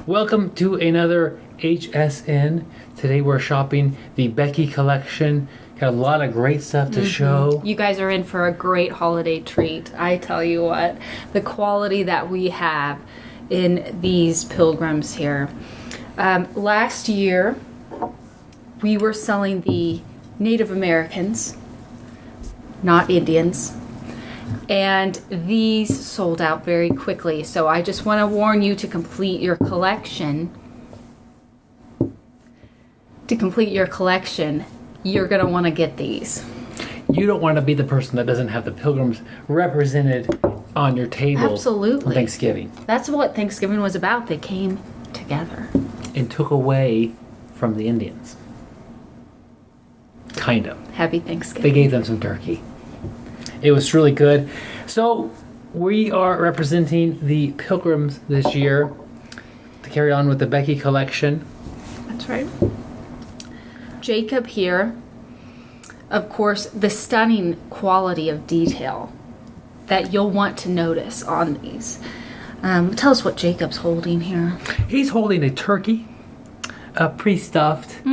Welcome to another HSN. Today we're shopping the Becky collection. Got a lot of great stuff to show. You guys are in for a great holiday treat. I tell you what, the quality that we have in these pilgrims here. Last year, we were selling the Native Americans, not Indians. And these sold out very quickly. So I just want to warn you to complete your collection. You're going to want to get these. You don't want to be the person that doesn't have the pilgrims represented on your table. Absolutely. On Thanksgiving. That's what Thanksgiving was about. They came together. And took away from the Indians. Kind of. Happy Thanksgiving. They gave them some turkey. It was really good. So we are representing the pilgrims this year to carry on with the Becky collection. That's right. Jacob here. Of course, the stunning quality of detail that you'll want to notice on these. Tell us what Jacob's holding here. He's holding a turkey, pre-stuffed.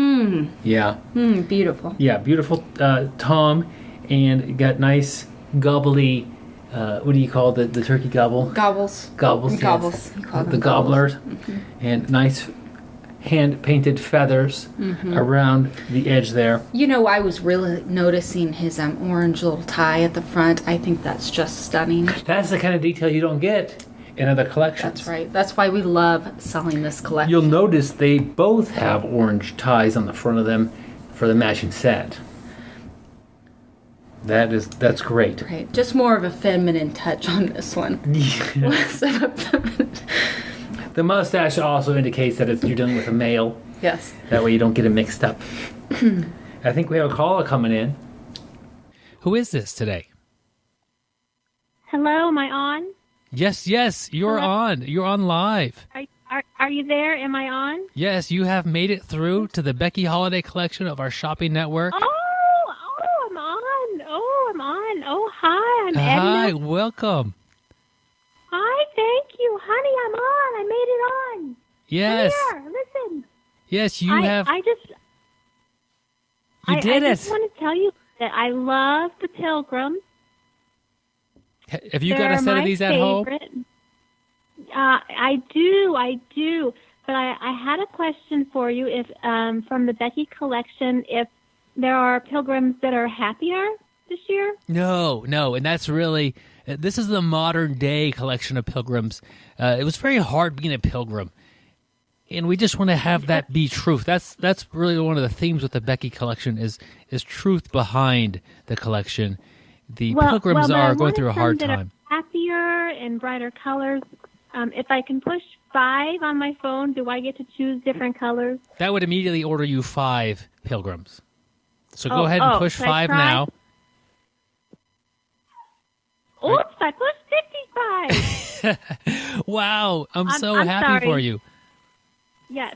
Yeah. Beautiful. Yeah, beautiful Tom, and got nice gobbly. What do you call the turkey gobble? Gobbles. Gobbles. Gobbles. Yes. You call them The gobblers, gobbles. and nice hand-painted feathers around the edge there. You know, I was really noticing his orange little tie at the front. I think that's just stunning. That's the kind of detail you don't get in other collections. That's right. That's why we love selling this collection. You'll notice they both have orange ties on the front of them for the matching set. That's great. Right. Just more of a feminine touch on this one. Less of a feminine. The mustache also indicates that you're dealing with a male. Yes. That way you don't get it mixed up. I think we have a caller coming in. Who is this today? Hello, am I on? Yes, you're Hello? on. You're on live. Are you there? Am I on? Yes, you have made it through to the Becky Holiday collection of our shopping network. I'm on. Oh, hi, I'm Edna. Hi, welcome. Hi, thank you. Honey, I'm on. I made it on. Yes. Come here, listen. Yes, you have. I just want to tell you that I love the Pilgrims. Have you got a set of these at home? I do. But I had a question for you. If from the Becky collection, if there are pilgrims that are happier this year? No, and that's really, this is the modern day collection of pilgrims. It was very hard being a pilgrim, and we just want to have that be truth. That's really one of the themes with the Becky collection is truth behind the collection. The pilgrims are going through a hard time. Happier and brighter colors. If I can push 5 on my phone, do I get to choose different colors? That would immediately order you 5 pilgrims. So go ahead and push 5 now. Oops, I pushed 55. Wow, I'm so I'm happy sorry. for you. Yes.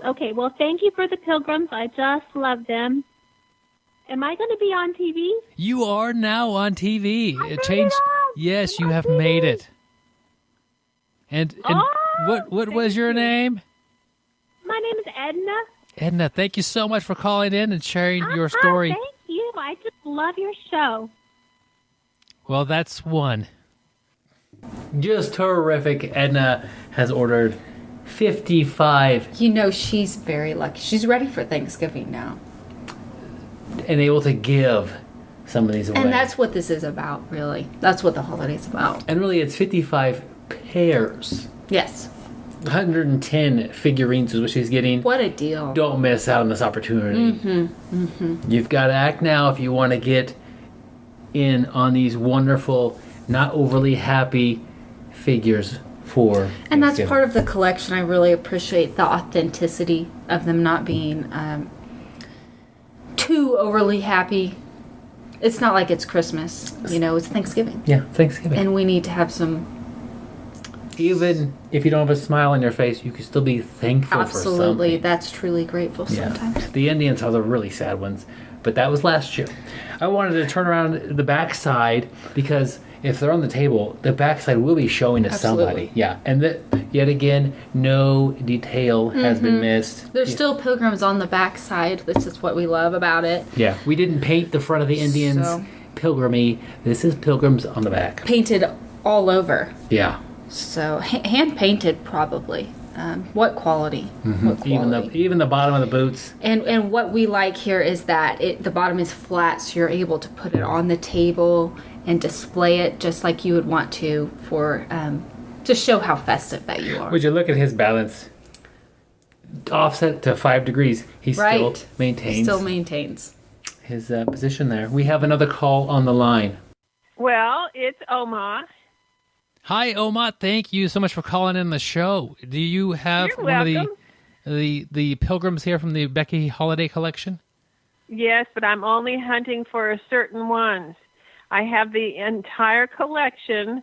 Okay, well, thank you for the pilgrims. I just love them. Am I going to be on TV? You are now on TV. It changed. Yes, I'm you on have TV. made it. And what was your name? My name is Edna. Edna, thank you so much for calling in and sharing your story. Thank you. I just love your show. Well, that's one. Just terrific. Edna has ordered 55 You know, she's very lucky. She's ready for Thanksgiving now. and able to give some of these away. And that's what this is about, really. That's what the holiday's about. And really, it's 55 pairs. Yes. 110 figurines is what she's getting. What a deal. Don't miss out on this opportunity. You've got to act now if you want to get in on these wonderful, not overly happy figures for And that's Thanksgiving. part of the collection. I really appreciate the authenticity of them not being too overly happy. It's not like it's Christmas. It's Thanksgiving. Yeah, Thanksgiving. And we need to have some... Even if you don't have a smile on your face, you can still be thankful for something. Absolutely. That's truly grateful sometimes. The Indians are the really sad ones, but that was last year. I wanted to turn around the backside because if they're on the table, the backside will be showing to Absolutely. somebody. Yeah, and yet again, no detail has been missed. There's still pilgrims on the backside. This is what we love about it. Yeah, we didn't paint the front of the Indians So- pilgrimy. This is pilgrims on the back. Painted all over. Yeah. So hand painted probably. What quality? What quality? Even the bottom of the boots. And what we like here is that the bottom is flat, so you're able to put it on the table and display it just like you would want to for to show how festive that you are. Would you look at his balance? Offset to 5 degrees. He still maintains his position there. We have another call on the line. Well, it's Oma. Hi, Oma. Thank you so much for calling in the show. Do you have You're one welcome. of the pilgrims here from the Becky Holiday Collection? Yes, but I'm only hunting for certain ones. I have the entire collection,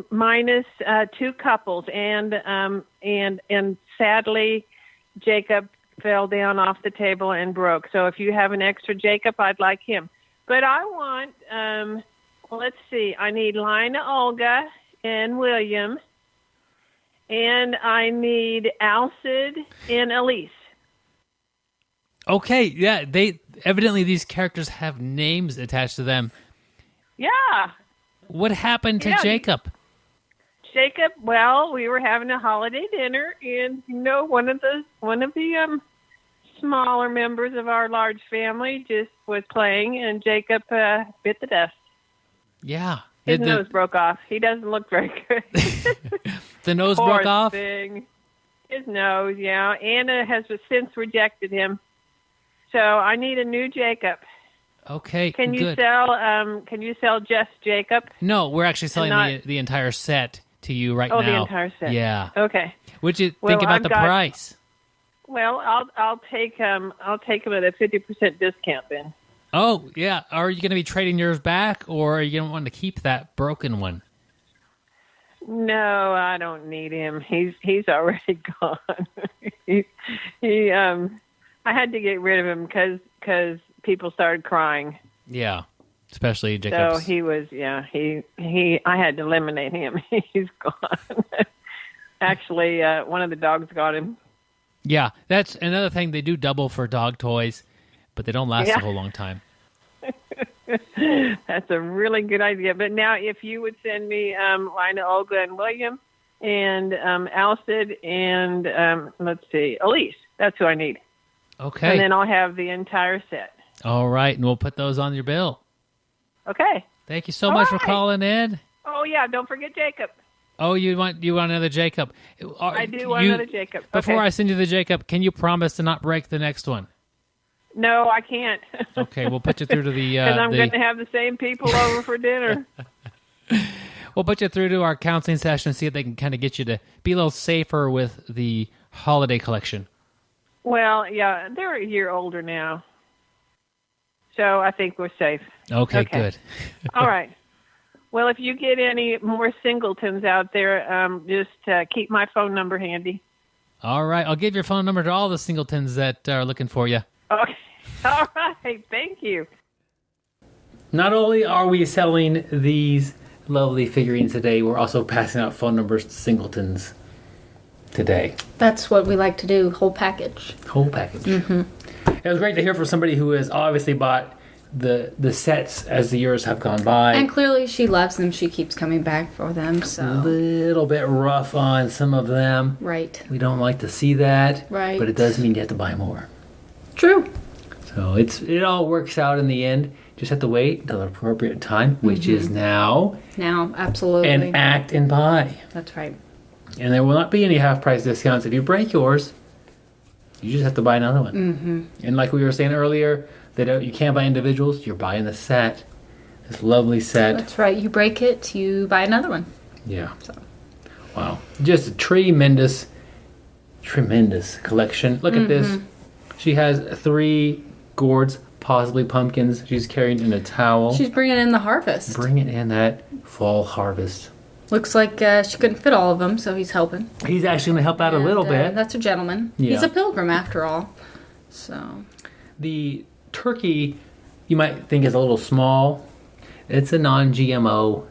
minus 2 couples, and sadly, Jacob fell down off the table and broke. So if you have an extra Jacob, I'd like him. But I want, let's see, I need Lina, Olga, and William, and I need Alcid and Elise. Okay, yeah, evidently these characters have names attached to them. Yeah. What happened to Yeah. Jacob? Jacob, well, we were having a holiday dinner, and one of the smaller members of our large family just was playing, and Jacob bit the dust. Yeah. His nose broke off. He doesn't look very good. The nose Poor broke off? thing. His nose, yeah. Anna has since rejected him. So I need a new Jacob. Okay, Can you good. sell just Jacob? No, we're actually selling not- the entire set to you right now. Oh, the entire set. Yeah. Okay. What'd you Well, think about I've the got- price? Well, I'll take him at a 50% discount then. Oh, yeah. Are you going to be trading yours back, or are you going to want to keep that broken one? No, I don't need him. He's already gone. I had to get rid of him because people started crying. Yeah, especially Jacobs. So he was, I had to eliminate him. He's gone. Actually, one of the dogs got him. Yeah, that's another thing. They do double for dog toys, but they don't last a whole long time. That's a really good idea. But now, if you would send me Lina, Olga, and William, and Alcid, and let's see, Elise. That's who I need. Okay. And then I'll have the entire set. All right, and we'll put those on your bill. Okay. Thank you so much for right. calling in. Oh yeah, don't forget Jacob. Oh, you want another Jacob? I do want another Jacob. Before Okay. I send you the Jacob, can you promise to not break the next one? No, I can't. Okay, we'll put you through to the. Because I'm going to have the same people over for dinner. We'll put you through to our counseling session, see if they can kind of get you to be a little safer with the holiday collection. Well, yeah, they're a year older now. So I think we're safe. Okay. Good. All right. Well, if you get any more singletons out there, just keep my phone number handy. All right, I'll give your phone number to all the singletons that are looking for you. Okay. All right. Thank you. Not only are we selling these lovely figurines today, we're also passing out phone numbers to singletons today. That's what we like to do, whole package. Whole package. Mm-hmm. It was great to hear from somebody who has obviously bought the sets as the years have gone by. And clearly she loves them. She keeps coming back for them. A So little bit rough on some of them. right. We don't like to see that. Right. But it does mean you have to buy more. True. So it all works out in the end. Just have to wait until the appropriate time, which is now, Now, absolutely. and act and buy. That's right. And there will not be any half-price discounts. If you break yours, you just have to buy another one. Mm-hmm. And like we were saying earlier, that you can't buy individuals. You're buying the set. This lovely set. That's right. You break it, you buy another one. Yeah. So. Wow. Just a tremendous collection. Look at this. She has 3 gourds, possibly pumpkins. She's carrying in a towel. She's bringing in the harvest. Bringing in that fall harvest. Looks like she couldn't fit all of them, so he's helping. He's actually going to help out a little bit. That's a gentleman. Yeah. He's a pilgrim after all. So. The turkey, you might think is a little small. It's a non-GMO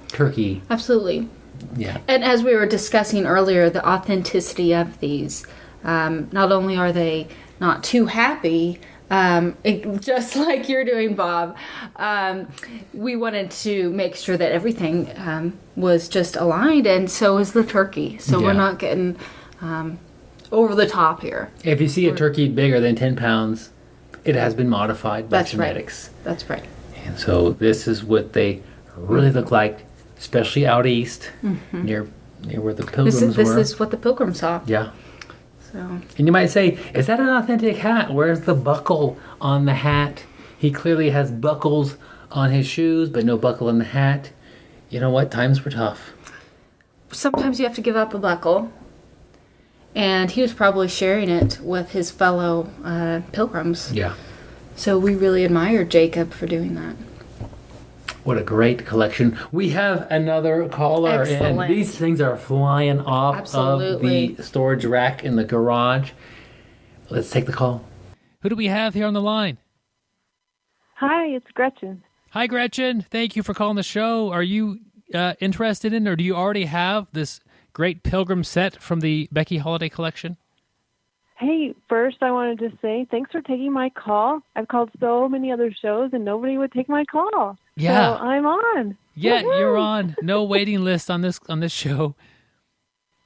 turkey. Absolutely. Yeah. And as we were discussing earlier, the authenticity of these, not only are they not too happy, just like you're doing, Bob, we wanted to make sure that everything was just aligned, and so is the turkey. So we're not getting over the top here. If you see a turkey bigger than 10 pounds, it has been modified by That's genetics. Right. That's right. And so this is what they really look like, especially out east, near where the pilgrims were. This is what the pilgrims saw. Yeah. So. And you might say, is that an authentic hat? Where's the buckle on the hat? He clearly has buckles on his shoes, but no buckle on the hat. You know what? Times were tough. Sometimes you have to give up a buckle. And he was probably sharing it with his fellow pilgrims. Yeah. So we really admired Jacob for doing that. What a great collection. We have another caller. Excellent. And these things are flying off Absolutely. of the storage rack in the garage. Let's take the call. Who do we have here on the line? Hi, it's Gretchen. Hi, Gretchen. Thank you for calling the show. Are you interested in, or do you already have this great pilgrim set from the Becky Holiday Collection? Hey, first I wanted to say thanks for taking my call. I've called so many other shows and nobody would take my call. Yeah. So I'm on. Yeah, Woo-hoo! you're on. No waiting list on this show.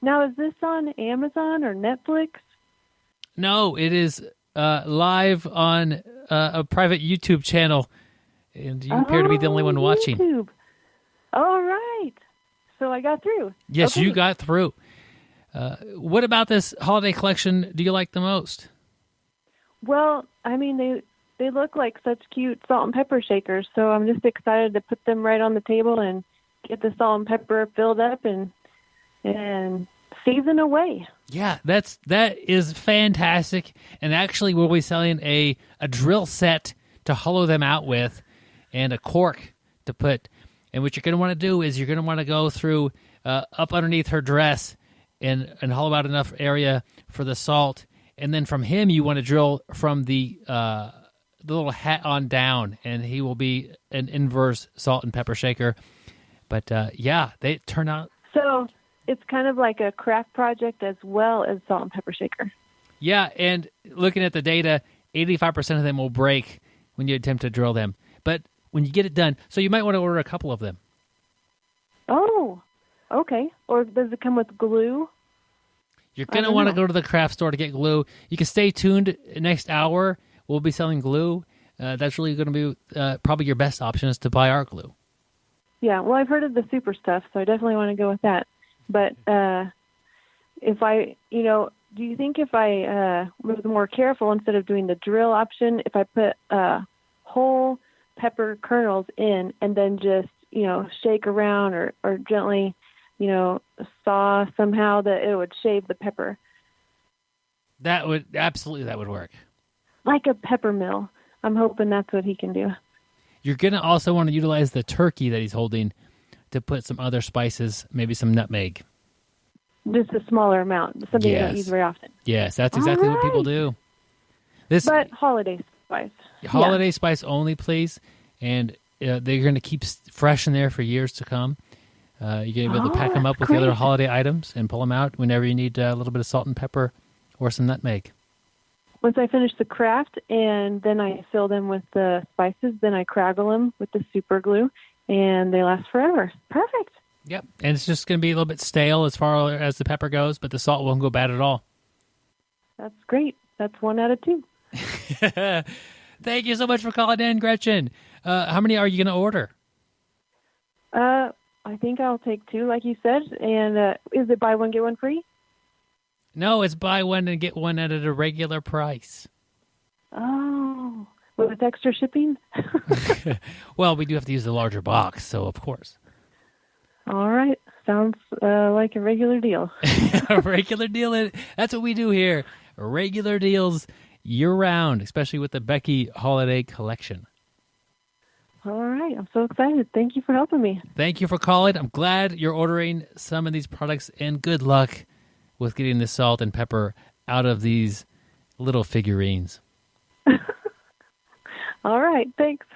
Now, is this on Amazon or Netflix? No, it is live on a private YouTube channel, and you appear to be the only one watching. YouTube. All right. So I got through. Yes, Okay. you got through. What about this holiday collection do you like the most? Well, I mean, they look like such cute salt and pepper shakers, so I'm just excited to put them right on the table and get the salt and pepper filled up and season away. Yeah, that is fantastic. And actually, we'll be selling a drill set to hollow them out with, and a cork to put. And what you're going to want to do is you're going to want to go through up underneath her dress and hollow out enough area for the salt. And then from him, you want to drill from the little hat on down, and he will be an inverse salt and pepper shaker. But yeah, they turn out. So it's kind of like a craft project as well as salt and pepper shaker. Yeah, and looking at the data, 85% of them will break when you attempt to drill them. But when you get it done, so you might want to order a couple of them. Oh, okay. Or does it come with glue? You're going to want to go to the craft store to get glue. You can stay tuned. Next hour, we'll be selling glue. That's really going to be probably your best option is to buy our glue. Yeah, well, I've heard of the super stuff, so I definitely want to go with that. But if I, do you think if I was more careful instead of doing the drill option, if I put whole pepper kernels in and then just, shake around or gently, saw somehow, that it would shave the pepper? That would work. Like a pepper mill. I'm hoping that's what he can do. You're going to also want to utilize the turkey that he's holding to put some other spices, maybe some nutmeg. Just a smaller amount, something you don't use very often. Yes, that's exactly what people do. But holiday spice. Holiday spice only, please. And they're going to keep fresh in there for years to come. You're going to be able to pack them up with the other holiday items and pull them out whenever you need a little bit of salt and pepper or some nutmeg. Once I finish the craft and then I fill them with the spices, then I craggle them with the super glue, and they last forever. Perfect. Yep. And it's just going to be a little bit stale as far as the pepper goes, but the salt won't go bad at all. That's great. That's 1 out of 2. Thank you so much for calling in, Gretchen. How many are you going to order? I think I'll take 2, like you said. And is it buy one, get one free? No, it's buy one and get one at a regular price. Oh, with extra shipping? Well, we do have to use the larger box, so of course. All right. Sounds like a regular deal. A regular deal. That's what we do here. Regular deals year-round, especially with the Becky Holiday Collection. All right. I'm so excited. Thank you for helping me. Thank you for calling. I'm glad you're ordering some of these products, and good luck with getting the salt and pepper out of these little figurines. All right. Thanks.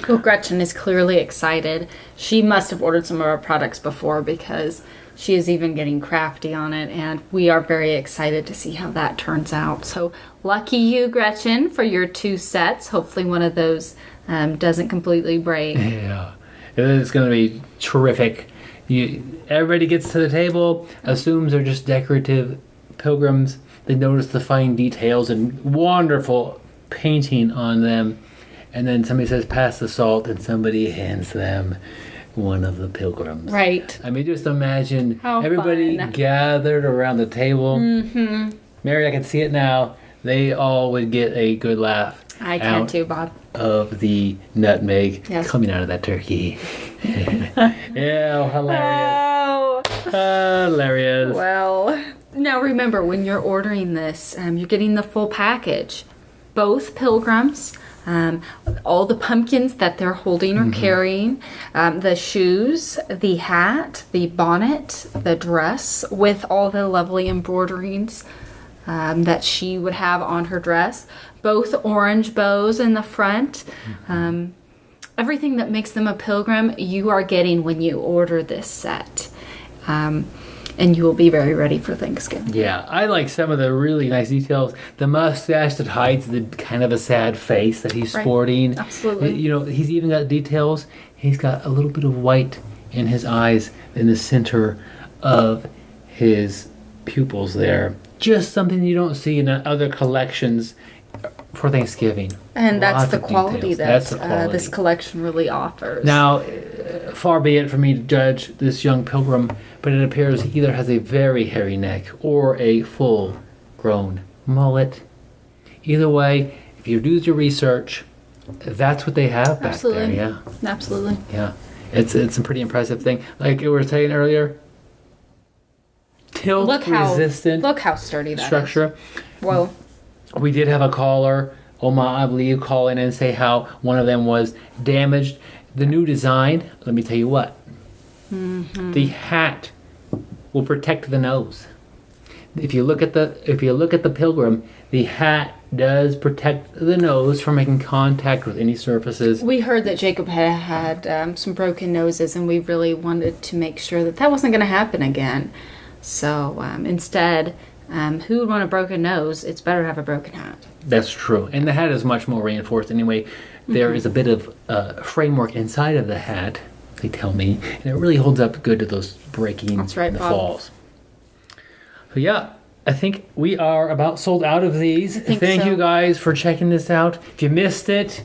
Well, Gretchen is clearly excited. She must have ordered some of our products before because she is even getting crafty on it, and we are very excited to see how that turns out. So lucky you, Gretchen, for your 2 sets. Hopefully one of those doesn't completely break. Yeah, it's going to be terrific. Everybody gets to the table, assumes they're just decorative pilgrims. They notice the fine details and wonderful painting on them. And then somebody says, pass the salt, and somebody hands them one of the pilgrims. Right. I mean, just imagine How everybody fun. gathered around the table. Mm-hmm. Mary, I can see it now. They all would get a good laugh. I can too, Bob. Of the nutmeg Yes. coming out of that turkey. Yeah, hilarious. Oh. Hilarious. Well, now remember, when you're ordering this, you're getting the full package. Both pilgrims, all the pumpkins that they're holding or carrying, the shoes, the hat, the bonnet, the dress with all the lovely embroiderings that she would have on her dress, both orange bows in the front. Everything that makes them a pilgrim, you are getting when you order this set. And you will be very ready for Thanksgiving. Yeah, I like some of the really nice details. The mustache that hides the kind of a sad face that he's sporting. Absolutely. You know, he's even got details. He's got a little bit of white in his eyes in the center of his pupils there. Just something you don't see in other collections for Thanksgiving. And that's Lots the of quality details. that this collection really offers. Now, far be it for me to judge this young pilgrim, but it appears he either has a very hairy neck or a full-grown mullet. Either way, if you do your research, that's what they have back Absolutely. there. Yeah, Absolutely. yeah. It's a pretty impressive thing. Like we were saying earlier, tilt-resistant Look how sturdy that structure. is. Whoa. We did have a caller, Oma, I believe, call in and say how one of them was damaged. The new design, let me tell you what. The hat will protect the nose. If you look at the pilgrim, the hat does protect the nose from making contact with any surfaces. We heard that Jacob had some broken noses, and we really wanted to make sure that wasn't going to happen again. So instead, who would want a broken nose? It's better to have a broken hat. That's true. And the hat is much more reinforced anyway. There is a bit of framework inside of the hat, they tell me, and it really holds up good to those breaking That's right, and the Bob. falls. So yeah, I think we are about sold out of these. Thank so. you guys for checking this out. If you missed it,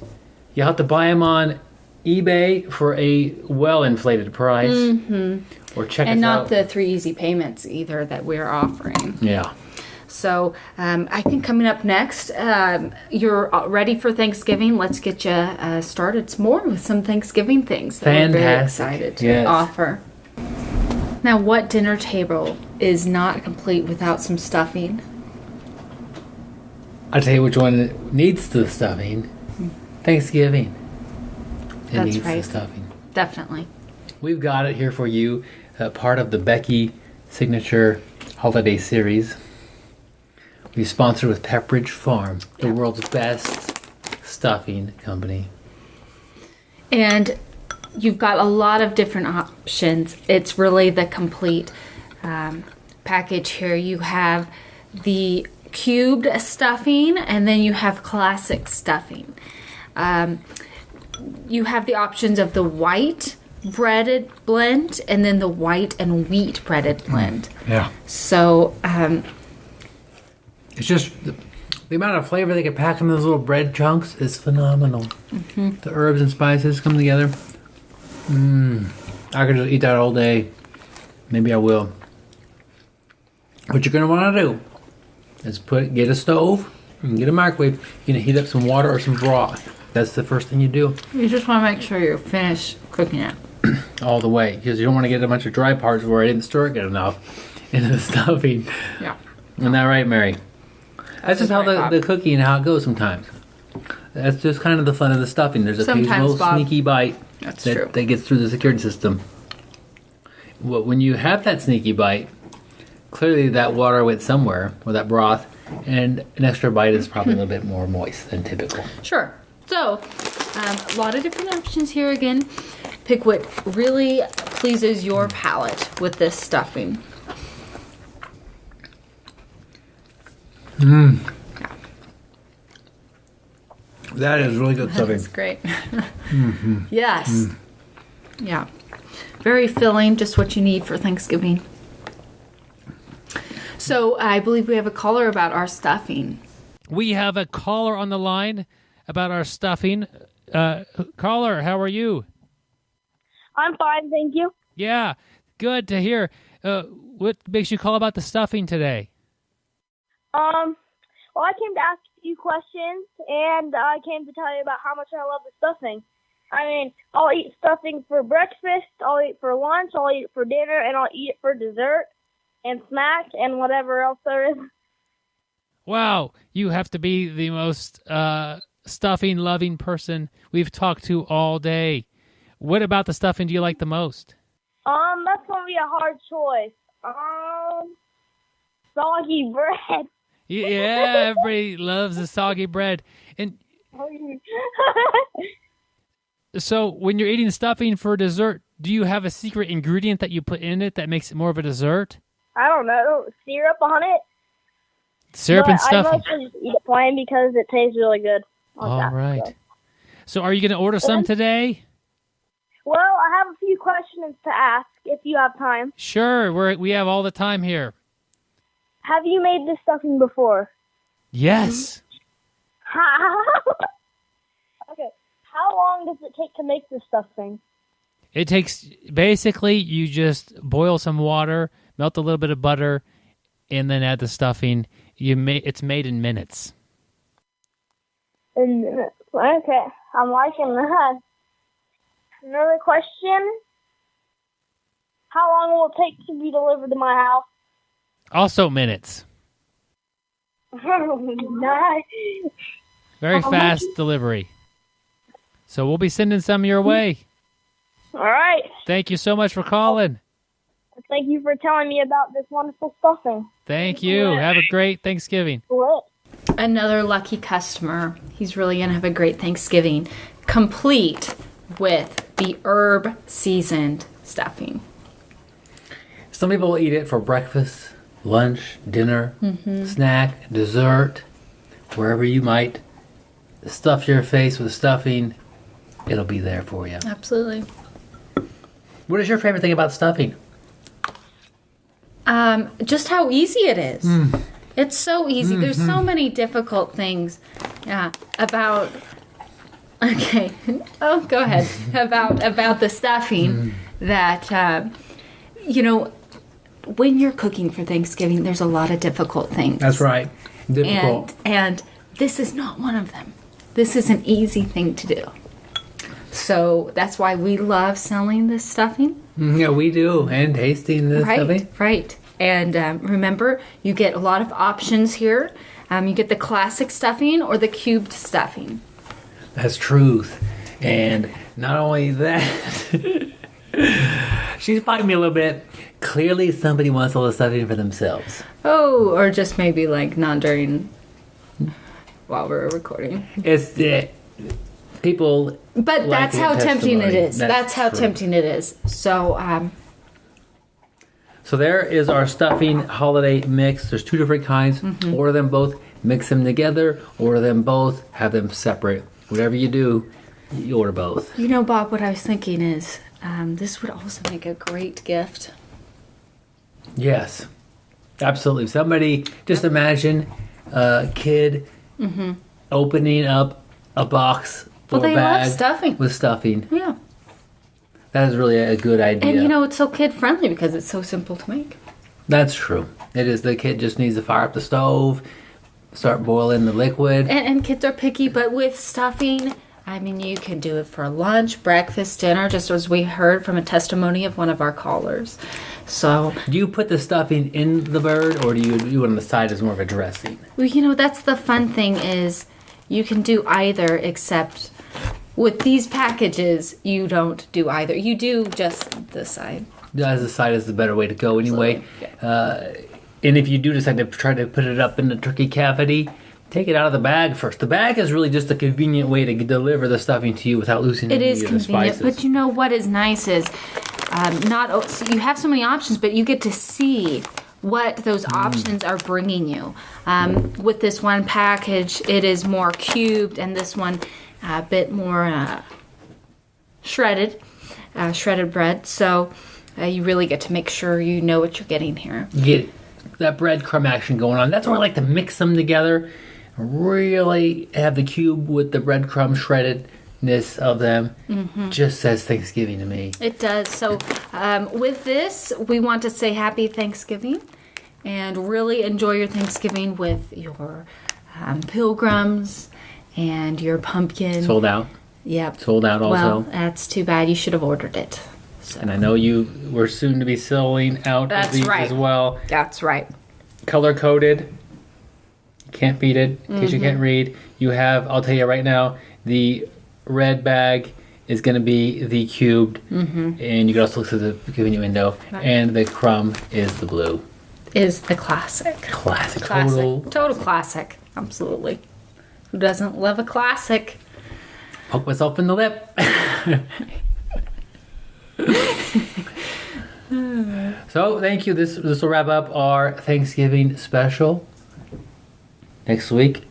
you'll have to buy them on eBay for a well-inflated price. Or check And us not out. the 3 easy payments either that we're offering. Yeah. So I think coming up next, you're ready for Thanksgiving. Let's get you started some more with some Thanksgiving things that we're very Fantastic. excited to Yes. offer. Now, what dinner table is not complete without some stuffing? I'll tell you which one needs the stuffing. Thanksgiving. It That's needs right. the stuffing. Definitely. We've got it here for you, part of the Becky Signature Holiday Series. We sponsored with Pepperidge Farm, the world's best stuffing company. And you've got a lot of different options. It's really the complete package here. You have the cubed stuffing, and then you have classic stuffing. You have the options of the white breaded blend, and then the white and wheat breaded blend. Yeah. So It's just the amount of flavor they can pack in those little bread chunks is phenomenal. The herbs and spices come together. I could just eat that all day. Maybe I will. What you're going to want to do is get a stove and get a microwave. You're going to heat up some water or some broth. That's the first thing you do. you just want to make sure you're finished cooking it. All the way, because you don't want to get a bunch of dry parts where I didn't stir it good enough into the stuffing. Yeah. Isn't that right, Mary? That's just how right, Bob. the cooking and how it goes sometimes. That's just kind of the fun of the stuffing. There's Sometimes, occasional Bob. sneaky bite That's true. that gets through the security system. Well, when you have that sneaky bite, clearly that water went somewhere, or that broth, and an extra bite is probably a little bit more moist than typical. Sure. So, A lot of different options here again. Pick what really pleases your palate with this stuffing. That is really good stuffing. That's great. Yes. Yeah. Very filling, just what you need for Thanksgiving. So I believe we have a caller about our stuffing. We have a caller on the line about our stuffing. Caller, how are you? I'm fine, thank you. Yeah, good to hear. What makes you call about the stuffing today? Well, I came to ask a few questions, and I came to tell you about how much I love the stuffing. I mean, I'll eat stuffing for breakfast, I'll eat for lunch, I'll eat it for dinner, and I'll eat it for dessert and snack and whatever else there is. Wow, you have to be the most stuffing-loving person we've talked to all day. What about the stuffing do you like the most? That's gonna be a hard choice. Soggy bread. Yeah, everybody loves the soggy bread. And so when you're eating stuffing for dessert, do you have a secret ingredient that you put in it that makes it more of a dessert? I don't know, syrup on it. Syrup and stuffing. I mostly just eat it plain because it tastes really good. All right. So are you going to order some today? Well, I have a few questions to ask if you have time. Sure, we have all the time here. Have you made this stuffing before? Yes. Okay. How long does it take to make this stuffing? It takes, basically, you just boil some water, melt a little bit of butter, and then add the stuffing. It's made in minutes. In minutes. Okay. I'm liking that. Another question. How long will it take to be delivered to my house? Also minutes. Nice. Very fast delivery. So we'll be sending some your way. All right. Thank you so much for calling. Thank you for telling me about this wonderful stuffing. Thank you. Have a great Thanksgiving. Another lucky customer. He's really going to have a great Thanksgiving, complete with the herb seasoned stuffing. Some people eat it for breakfast, lunch, dinner, snack, dessert, wherever you might stuff your face with stuffing, it'll be there for you. Absolutely. What is your favorite thing about stuffing? Just how easy it is. It's so easy. There's so many difficult things about. Okay. Oh, go ahead. about the stuffing that when you're cooking for Thanksgiving, there's a lot of difficult things. That's right. Difficult. And this is not one of them. This is an easy thing to do. So that's why we love selling this stuffing. Yeah, we do. And tasting this stuffing. Right. And remember, you get a lot of options here. You get the classic stuffing or the cubed stuffing. That's truth. And not only that, she's fighting me a little bit. Clearly, somebody wants all the stuffing for themselves. Oh, or just maybe like not during while we're recording. It's people. But like that's how tempting it is. That's how true. tempting it is. So, So there is our stuffing holiday mix. There's two different kinds. Order them both, mix them together. Order them both, have them separate. Whatever you do, you order both. Bob, what I was thinking is this would also make a great gift. Yes, absolutely. Somebody, just imagine a kid opening up a box or Well, a they love bag stuffing. with stuffing. Yeah. That is really a good idea. And it's so kid friendly because it's so simple to make. That's true. It is. The kid just needs to fire up the stove, start boiling the liquid. And kids are picky, but with stuffing, I mean, you can do it for lunch, breakfast, dinner, just as we heard from a testimony of one of our callers. So, Do you put the stuffing in the bird, or do you do it on the side as more of a dressing? well, that's the fun thing is you can do either, except with these packages, you don't do either. You do just the side. As the side is the better way to go anyway. And if you do decide to try to put it up in the turkey cavity, take it out of the bag first. The bag is really just a convenient way to deliver the stuffing to you without losing It any is of the convenient, spices. but you know what is nice is so you have so many options, but you get to see what those options are bringing you. With this one package, it is more cubed, and this one a bit more shredded bread. So you really get to make sure you know what you're getting here. You get that breadcrumb action going on. That's why I like to mix them together. Really have the cube with the breadcrumb shreddedness of them. Just says Thanksgiving to me. It does. So with this, we want to say happy Thanksgiving and really enjoy your Thanksgiving with your pilgrims and your pumpkin. Sold out. Yep. Sold out also. Well, that's too bad. You should have ordered it. So. And I know you were soon to be selling out That's of these right. as well. That's right. Color coded. Can't beat it. In case you can't read, you have, I'll tell you right now, the red bag is going to be the cubed. And you can also look through the convenient window. Right. And the crumb is the blue. Is the classic. Classic. Total classic. Absolutely. Who doesn't love a classic? Poke myself in the lip. So, thank you. This will wrap up our Thanksgiving special. Next week,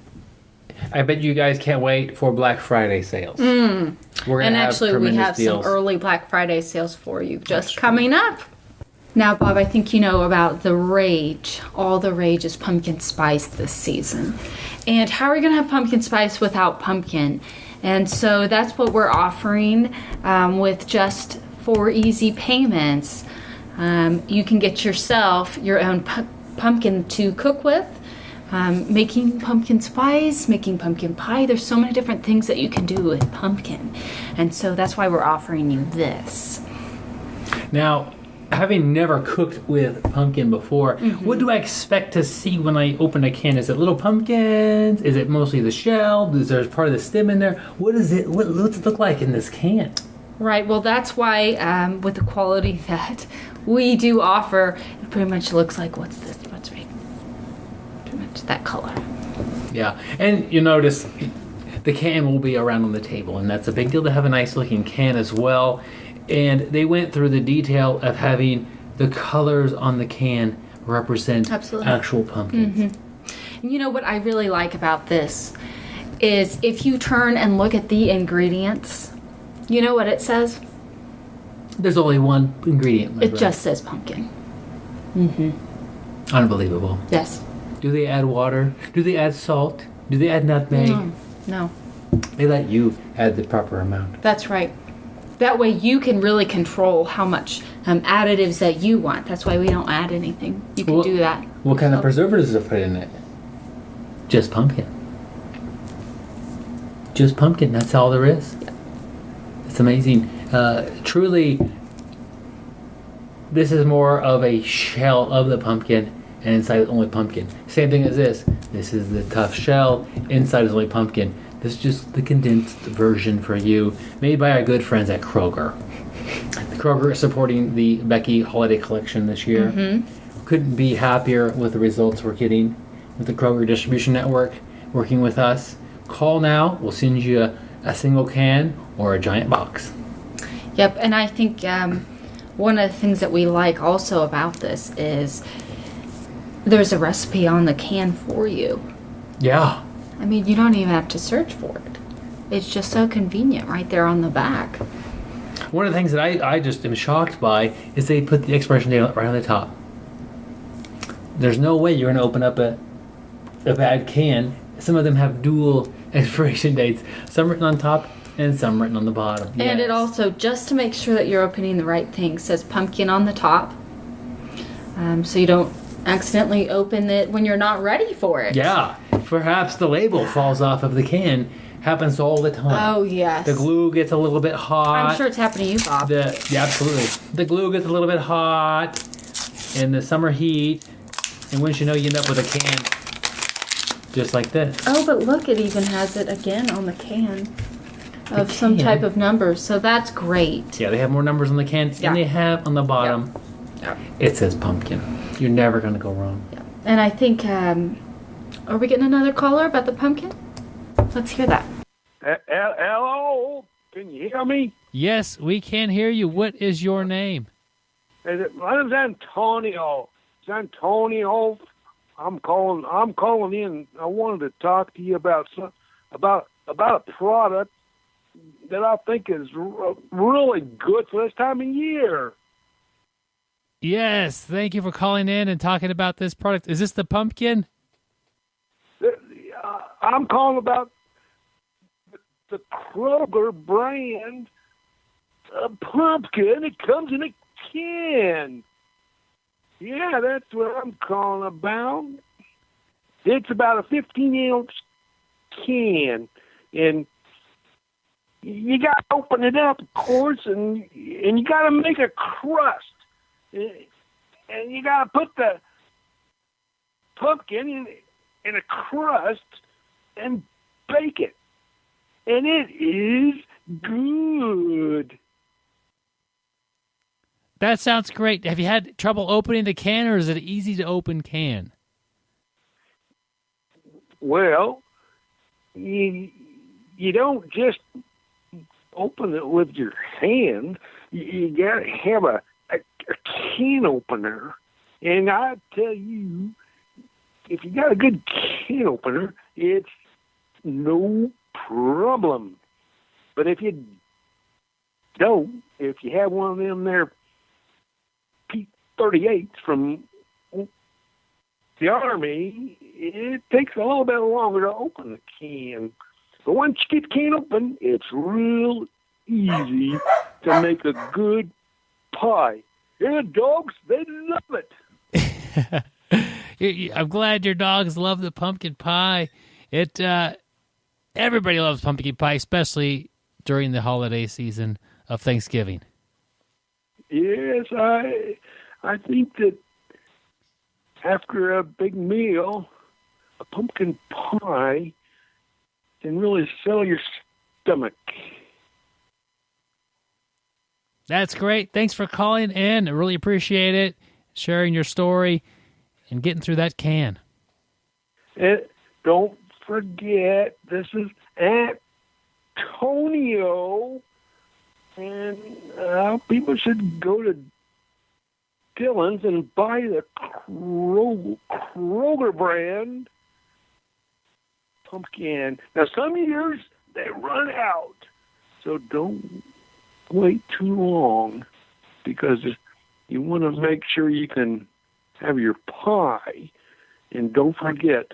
I bet you guys can't wait for Black Friday sales. We're gonna And have actually, we tremendous have deals. some early Black Friday sales for you just coming up. Now, Bob, I think you know about the rage. All the rage is pumpkin spice this season. And how are we going to have pumpkin spice without pumpkin? And so that's what we're offering with just 4 easy payments. You can get yourself your own pumpkin to cook with. Making pumpkin spice, making pumpkin pie. There's so many different things that you can do with pumpkin. And so that's why we're offering you this. Now, having never cooked with pumpkin before, what do I expect to see when I open a can? Is it little pumpkins? Is it mostly the shell? Is there part of the stem in there? What's it look like in this can? Right, well that's why with the quality that we do offer, it pretty much looks like what's right? Pretty much that color. Yeah, and you notice the can will be around on the table, and that's a big deal to have a nice looking can as well. And they went through the detail of having the colors on the can represent Absolutely. actual pumpkins. And you know what I really like about this is if you turn and look at the ingredients, you know what it says? There's only one ingredient. It just says pumpkin. Unbelievable. Yes. Do they add water? Do they add salt? Do they add nutmeg? No. They let you add the proper amount. That's right. That way you can really control how much additives that you want. That's why we don't add anything. You can do that. What kind of preservatives are put in it? Just pumpkin. Just pumpkin. That's all there is. Yeah. It's amazing. Truly, this is more of a shell of the pumpkin, and inside is only pumpkin. Same thing as this. This is the tough shell. Inside is only pumpkin. This is just the condensed version for you, made by our good friends at Kroger. Kroger is supporting the Becky Holiday Collection this year. Couldn't be happier with the results we're getting with the Kroger Distribution Network working with us. Call now. We'll send you a single can or a giant box. Yep, and I think one of the things that we like also about this is there's a recipe on the can for you. Yeah. I mean, you don't even have to search for it. It's just so convenient right there on the back. One of the things that I just am shocked by is they put the expiration date right on the top. There's no way you're going to open up a bad can. Some of them have dual expiration dates. Some written on top and some written on the bottom. And it Yes. also, just to make sure that you're opening the right thing, says pumpkin on the top. So you don't accidentally open it when you're not ready for it. Yeah. Perhaps the label falls off of the can. Happens all the time. Oh, yes. The glue gets a little bit hot. I'm sure it's happened to you, Bob. Yeah, absolutely. The glue gets a little bit hot in the summer heat, and once you know, you end up with a can just like this. Oh, but look, it even has it again on the can of The some can? type of numbers. So that's great. Yeah, they have more numbers on the can, Yeah. and they have on the bottom, Yeah. it says pumpkin. You're never going to go wrong. And I think Are we getting another caller about the pumpkin? Let's hear that. Hello, can you hear me? Yes, we can hear you. What is your name? My name's Antonio. It's Antonio. I'm calling in. I wanted to talk to you about a product that I think is really good for this time of year. Yes, thank you for calling in and talking about this product. Is this the pumpkin? I'm calling about the Kroger brand pumpkin. It comes in a can. Yeah, that's what I'm calling about. It's about a 15-ounce can, and you got to open it up, of course, and you got to make a crust, and you got to put the pumpkin in a crust and bake it, and it is good. That sounds great. Have you had trouble opening the can, or is it an easy to open can? Well, you don't just open it with your hand. You got to have a can opener. And I tell you, if you got a good can opener, it's no problem. But if you don't, if you have one of them there P-38s from the Army, it takes a little bit longer to open the can. But once you get the can open, it's real easy to make a good pie. And the dogs, they love it. I'm glad your dogs love the pumpkin pie. Everybody loves pumpkin pie, especially during the holiday season of Thanksgiving. Yes, I think that after a big meal, a pumpkin pie can really fill your stomach. That's great. Thanks for calling in. I really appreciate it, sharing your story, and getting through that can. And don't forget, this is Antonio, and people should go to Dillon's and buy the Kroger brand pumpkin. Now, some years they run out, so don't wait too long, because you want to make sure you can have your pie, and don't forget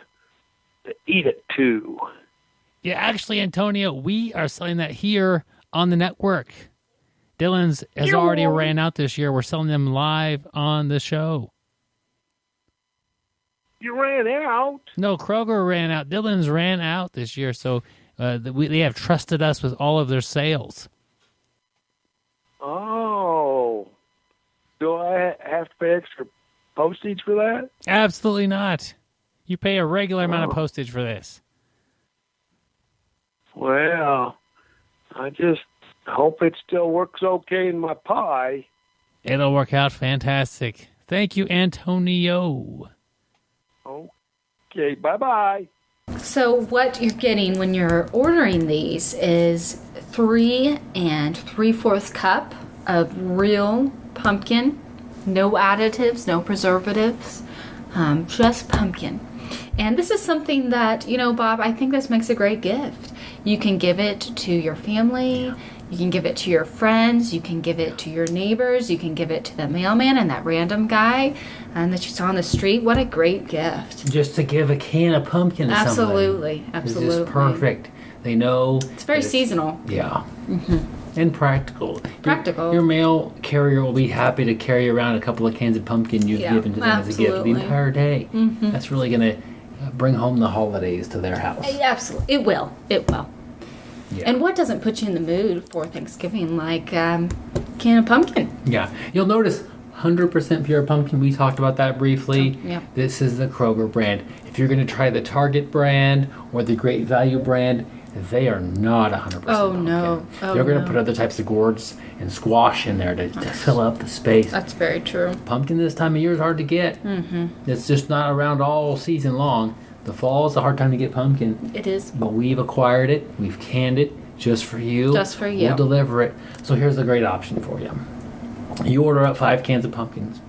to eat it too. Yeah, actually, Antonio, we are selling that here on the network. Dillon's has already ran out this year. We're selling them live on the show. You ran out? No, Kroger ran out. Dillon's ran out this year, so they have trusted us with all of their sales. Oh. Do I have to pay extra postage for that? Absolutely not. You pay a regular amount of postage for this. Well, I just hope it still works okay in my pie. It'll work out fantastic. Thank you, Antonio. Okay, bye-bye. So what you're getting when you're ordering these is 3 3/4 cup of real pumpkin, no additives, no preservatives, just pumpkin. And this is something that, Bob, I think this makes a great gift. You can give it to your family. You can give it to your friends. You can give it to your neighbors. You can give it to the mailman and that random guy that you saw on the street. What a great gift. Just to give a can of pumpkin to Absolutely. somebody. Absolutely. It's just perfect. They know. It's very seasonal. Yeah. Mm-hmm. And practical. Practical. Your mail carrier will be happy to carry around a couple of cans of pumpkin you've given to them as a gift the entire day. Mm-hmm. That's really going to bring home the holidays to their house. Absolutely. It will. It will. Yeah. And what doesn't put you in the mood for Thanksgiving like can of pumpkin? Yeah. You'll notice 100% pure pumpkin. We talked about that briefly. Yeah. This is the Kroger brand. If you're going to try the Target brand or the Great Value brand, they are not 100% pumpkin. No. They're going to put other types of gourds and squash in there to fill up the space. That's very true. Pumpkin this time of year is hard to get. Mm-hmm. It's just not around all season long. The fall is a hard time to get pumpkin, It is. but we've acquired it. We've canned it just for you. Just for you. We'll deliver it. So here's a great option for you. You order up 5 cans of pumpkins.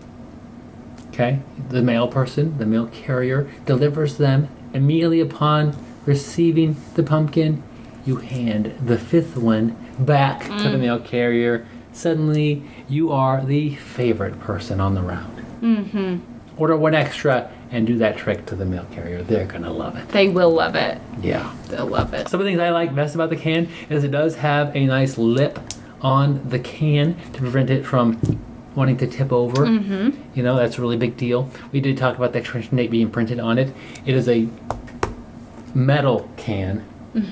Okay? The mail person, the mail carrier, delivers them immediately upon receiving the pumpkin. You hand the 5th one back to the mail carrier. Suddenly, you are the favorite person on the route. Mm-hmm. Order 1 extra and do that trick to the mail carrier. They're going to love it. They will love it. Yeah. They'll love it. Some of the things I like best about the can is it does have a nice lip on the can to prevent it from wanting to tip over. Mm-hmm. You know, that's a really big deal. We did talk about the expiration date being printed on it. It is a metal can.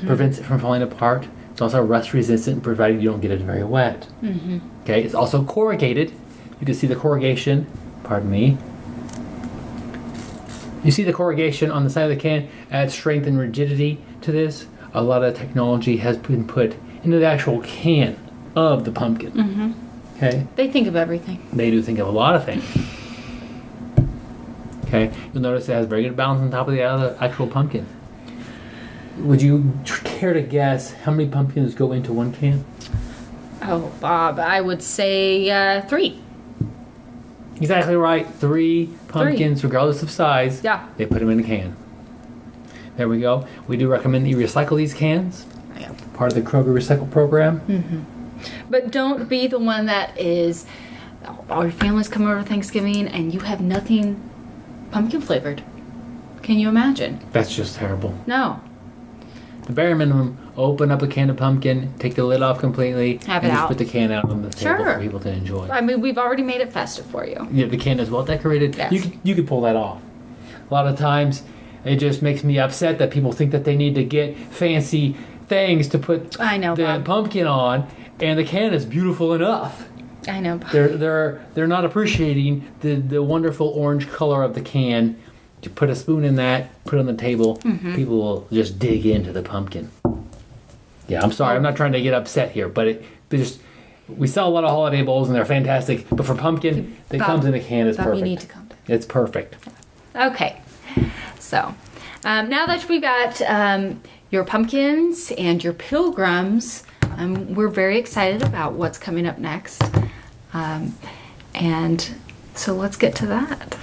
Prevents it from falling apart. It's also rust resistant, provided you don't get it very wet. Okay, it's also corrugated. You can see the corrugation. Pardon me. You see the corrugation on the side of the can adds strength and rigidity to this. A lot of technology has been put into the actual can of the pumpkin. Okay, They think of everything. they do think of a lot of things. Okay, you'll notice it has very good balance on top of the actual pumpkin. Would you care to guess how many pumpkins go into 1 can? Oh, Bob, I would say 3. Exactly right. 3 pumpkins, regardless of size. Yeah. They put them in a can. There we go. We do recommend that you recycle these cans. Yeah. Part of the Kroger Recycle program. But don't be the one that is, all your family's come over Thanksgiving and you have nothing pumpkin flavored. Can you imagine? That's just terrible. No. The bare minimum, open up a can of pumpkin, take the lid off completely, Have and it just out. put the can out on the table Sure. for people to enjoy. I mean, we've already made it festive for you. Yeah, the can is well decorated. Yes. You could pull that off. A lot of times, it just makes me upset that people think that they need to get fancy things to put I know, the Bob. pumpkin on, and the can is beautiful enough. I know. Bob. They're not appreciating the wonderful orange color of the can. You put a spoon in that, put it on the table. People will just dig into the pumpkin. Yeah, I'm sorry. I'm not trying to get upset here, but we sell a lot of holiday bowls and they're fantastic. But for pumpkin, it Bob, comes in a can. It's Bob, perfect. you need to come down. It's perfect. Okay. So, now that we got your pumpkins and your pilgrims, we're very excited about what's coming up next. And so let's get to that.